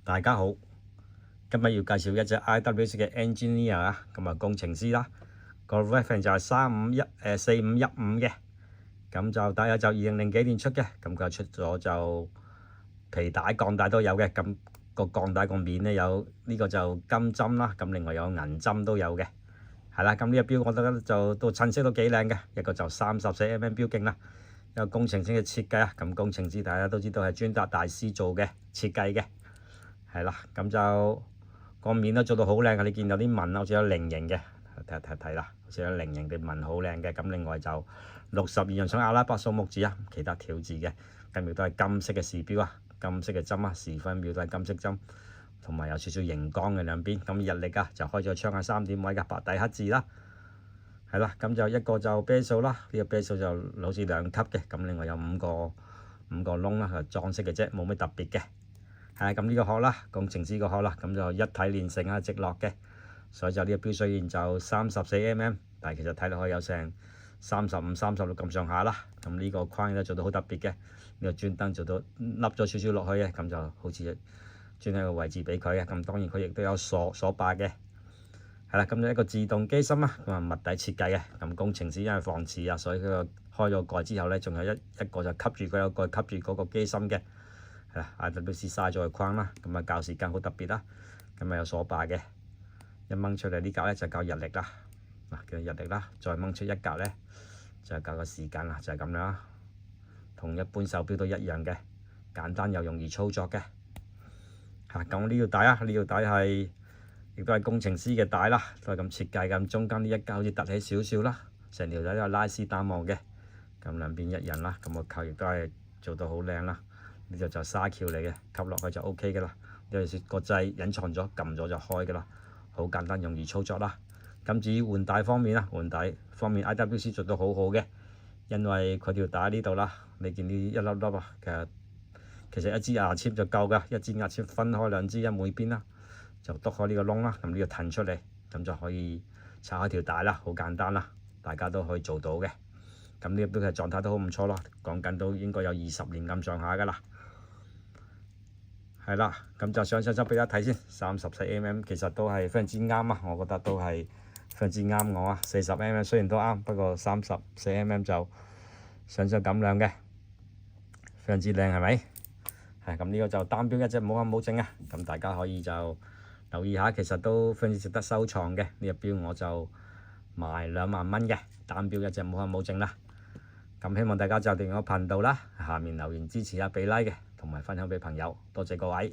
大家好，今日要介紹一隻 IWC 嘅 Engineer 啊，咁啊工程師啦，個 reference 就係4515嘅，咁就大約就2000幾年出嘅，咁佢出咗就皮帶、鋼帶都有嘅，咁個鋼帶個面咧有呢個就金針啦，咁另外有銀針都有嘅，係啦，咁呢個錶我覺得就都襯色都幾靚嘅，一個就34mm 錶徑啦，一個工程師嘅設計啊，咁工程師大家都知道係專達大師做嘅設計嘅。係啦，咁就個面都做到好靚嘅，你見到啲紋好似有菱形嘅，睇啦，好似有菱形嘅紋，好靚嘅。咁另外就62樣上阿拉伯數目字啊，其他條字嘅，咁亦都係金色嘅時錶啊，金色嘅針啊，時分錶都係金色針，同埋有少少熒光嘅兩邊。咁日曆啊就開咗槍下3點位嘅白底黑字啦，係啦，咁就一個就啤數啦，呢個啤數就好似2級嘅，咁另外有5個窿啦，係裝飾嘅啫，冇咩特別嘅。係咁呢個殼啦，工程師個殼啦，咁就一體連成啊，直落嘅，所以就呢個錶雖然就34mm，但係其實睇落去有成35、36咁上下啦。咁呢個框都做到好特別嘅，呢個專登做到凹咗少少落去嘅，咁就好似專喺個位置俾佢嘅。咁當然佢亦都有鎖把嘅，係啦。咁就一個自動機芯啊，咁啊物底設計嘅。咁工程師因為防磁啊，所以佢開咗蓋之後咧，仲有一個就吸住佢有個吸住嗰個機芯嘅。IWC 嘥咗個框啦，咁啊校時間好特別啦，咁啊有鎖把嘅，一掹出嚟呢格咧就校日曆啦，叫日曆啦，再掹出一格咧就校個時間啦，就係咁樣啦，同一般手錶都一樣嘅，簡單又容易操作嘅。咁呢條帶啊，呢條帶係亦都係工程師嘅帶啦，都係咁設計咁，中間呢一格好似凸起少少啦，成條帶都係拉絲單網嘅，咁兩邊一樣啦，咁個扣亦都係做到好靚啦。呢個就紗橋嚟嘅，吸落去就 OK 嘅啦。有時個掣隱藏咗，撳咗就開嘅啦，好簡單容易操作啦。咁至於換帶方面啦，換帶方面 IWC 做到好好嘅，因為佢條帶喺呢度啦，你見呢一粒粒啊，其實一支牙籤就夠㗎，一支牙籤分開2支，一每邊啦，就篤開呢個窿啦，咁呢個騰出嚟，咁就可以拆開條帶啦，好簡單啦，大家都可以做到嘅。咁呢個錶嘅狀態都好唔錯咯，講緊都應該有20年咁上下㗎啦。係啦，咁就上手俾大家睇先。34mm 其實都係非常之啱啊，我覺得都係非常之啱我啊。40mm 雖然都啱，不過34mm 就上手咁亮嘅，非常之靚係咪？係咁呢個就單錶一隻冇瑕冇證啊。咁大家可以就留意下，其實都非常之值得收藏嘅。呢隻錶我就賣2萬蚊嘅，單錶一隻冇瑕冇證啦。咁希望大家就訂閱我頻道啦，下面留言支持下俾 like 嘅，同埋分享俾朋友，多謝各位。